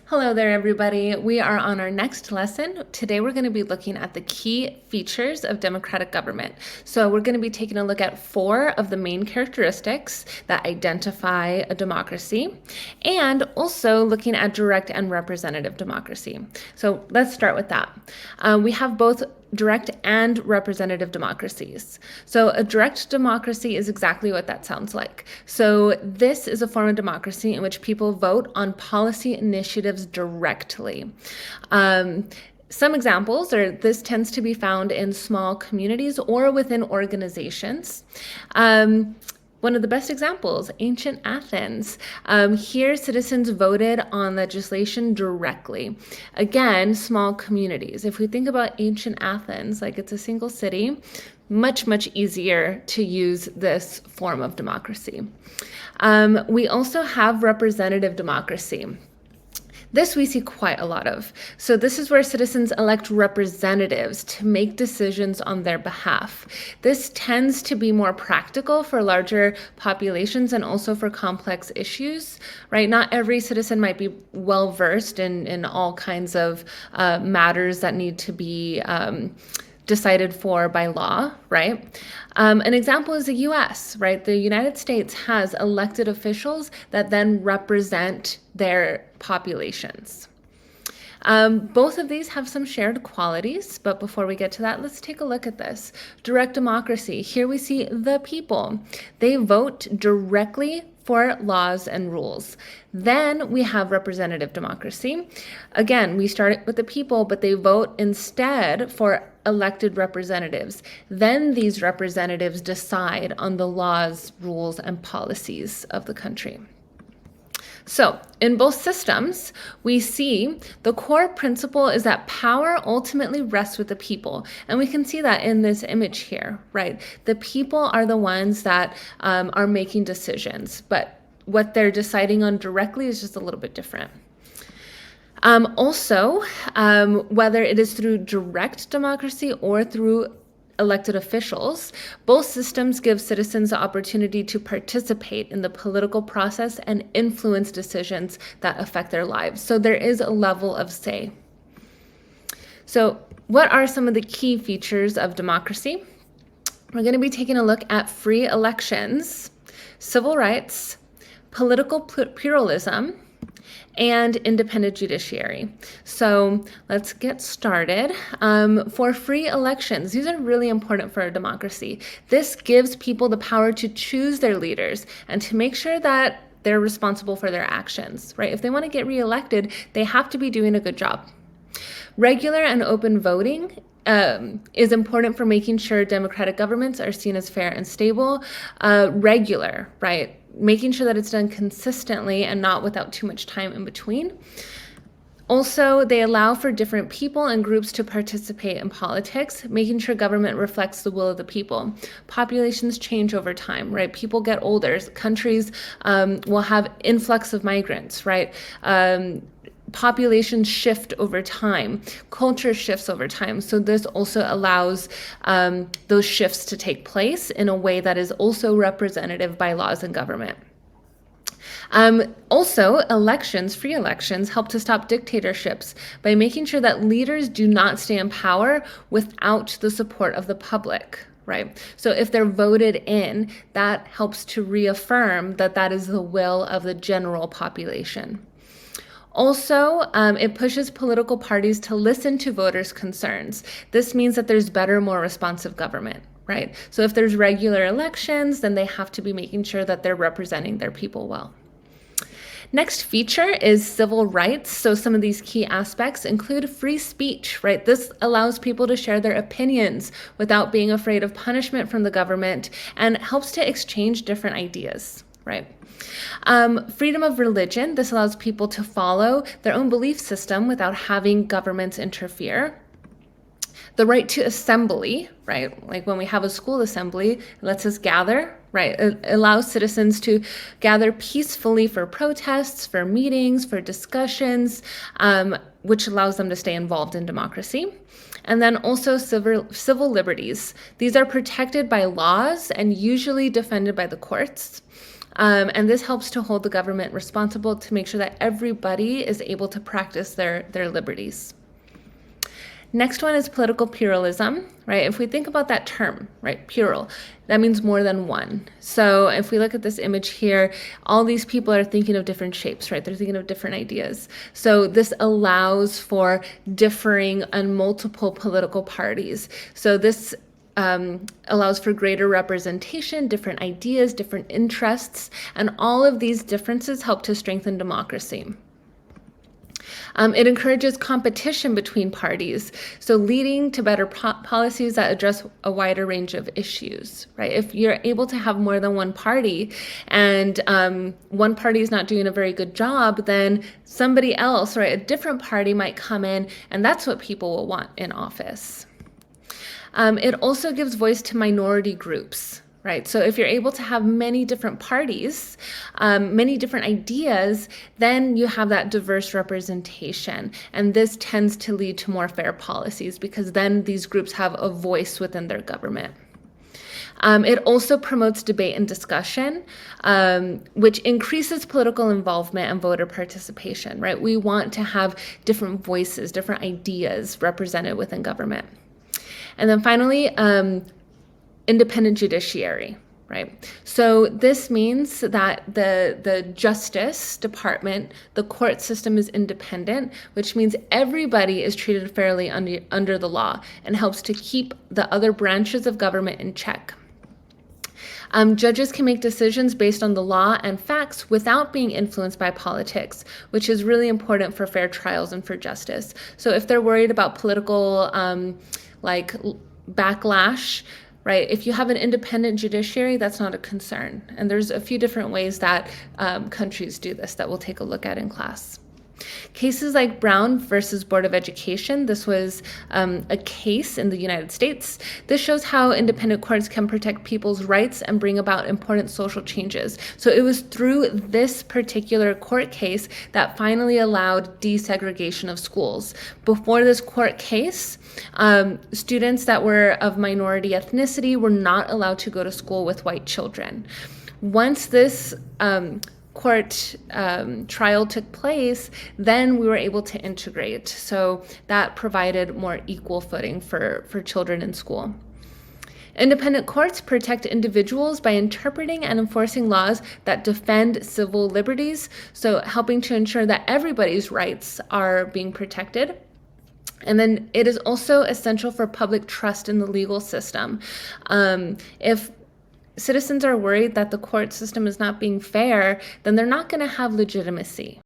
Hello there, everybody. We are on our next lesson. Today, we're going to be looking at the key features of democratic government. So we're going to be taking a look at 4 of the main characteristics that identify a democracy, and also looking at direct and representative democracy. So let's start with that. We have both direct and representative democracies. So a direct democracy is exactly what that sounds like. So this is a form of democracy in which people vote on policy initiatives directly. Some examples are this tends to be found in small communities or within organizations. One of the best examples, ancient Athens. Here, citizens voted on legislation directly. Again, small communities. If we think about ancient Athens, like it's a single city, much easier to use this form of democracy. We also have representative democracy. This we see quite a lot of. So this is where citizens elect representatives to make decisions on their behalf. This tends to be more practical for larger populations and also for complex issues, right? Not every citizen might be well versed in all kinds of matters that need to be decided for by law, right? An example is the US, right? The United States has elected officials that then represent their populations. Both of these have some shared qualities, but before we get to that, let's take a look at this. Direct democracy. Here we see the people. They vote directly for laws and rules. Then we have representative democracy. Again, we start with the people, but they vote instead for elected representatives. Then these representatives decide on the laws, rules, and policies of the country. So in both systems, we see the core principle is that power ultimately rests with the people. And we can see that in this image here, right? The people are the ones that are making decisions, but what they're deciding on directly is just a little bit different. Also, whether it is through direct democracy or through elected officials, both systems give citizens the opportunity to participate in the political process and influence decisions that affect their lives. So there is a level of say. So what are some of the key features of democracy? We're going to be taking a look at free elections, civil rights, political pluralism, and independent judiciary. So let's get started. For free elections, these are really important for a democracy. This gives people the power to choose their leaders and to make sure that they're responsible for their actions, right? If they want to get reelected, they have to be doing a good job. Regular and open voting is important for making sure democratic governments are seen as fair and stable. Regular, right? Making sure that it's done consistently and not without too much time in between. Also, they allow for different people and groups to participate in politics, making sure government reflects the will of the people. Populations change over time, right? People get older. Countries will have influx of migrants, right? Populations shift over time, culture shifts over time. So this also allows those shifts to take place in a way that is also representative by laws and government. Also, free elections help to stop dictatorships by making sure that leaders do not stay in power without the support of the public. Right. So if they're voted in, that helps to reaffirm that that is the will of the general population. Also, it pushes political parties to listen to voters' concerns. This means that there's better, more responsive government, right? So if there's regular elections, then they have to be making sure that they're representing their people well. Next feature is civil rights. So some of these key aspects include free speech, right? This allows people to share their opinions without being afraid of punishment from the government and helps to exchange different ideas, right? Freedom of religion. This allows people to follow their own belief system without having governments interfere. The right to assembly, right? Like when we have a school assembly, it lets us gather, right? It allows citizens to gather peacefully for protests, for meetings, for discussions, which allows them to stay involved in democracy. And then also civil liberties. These are protected by laws and usually defended by the courts. And this helps to hold the government responsible to make sure that everybody is able to practice their liberties. Next one is political pluralism, right? If we think about that term, right, plural, that means more than one. So if we look at this image here, all these people are thinking of different shapes, right? They're thinking of different ideas. So this allows for differing on multiple political parties. So this allows for greater representation, different ideas, different interests, and all of these differences help to strengthen democracy. It encourages competition between parties, so leading to better policies that address a wider range of issues, right? If you're able to have more than one party and one party is not doing a very good job, then somebody else, right, a different party might come in, and that's what people will want in office. It also gives voice to minority groups. Right. So if you're able to have many different parties, many different ideas, then you have that diverse representation. And this tends to lead to more fair policies because then these groups have a voice within their government. It also promotes debate and discussion, which increases political involvement and voter participation, right? We want to have different voices, different ideas represented within government. And then finally, independent judiciary, right? So this means that the Justice Department, the court system is independent, which means everybody is treated fairly under the law and helps to keep the other branches of government in check. Judges can make decisions based on the law and facts without being influenced by politics, which is really important for fair trials and for justice. So if they're worried about political backlash, right? If you have an independent judiciary, that's not a concern. And there's a few different ways that countries do this that we'll take a look at in class. Cases like Brown versus Board of Education, this was a case in the United States. This shows how independent courts can protect people's rights and bring about important social changes. So it was through this particular court case that finally allowed desegregation of schools. Before this court case, students that were of minority ethnicity were not allowed to go to school with white children. Once this court trial took place, then we were able to integrate. So that provided more equal footing for children in school. Independent courts protect individuals by interpreting and enforcing laws that defend civil liberties, so helping to ensure that everybody's rights are being protected. And then it is also essential for public trust in the legal system. If citizens are worried that the court system is not being fair, then they're not going to have legitimacy.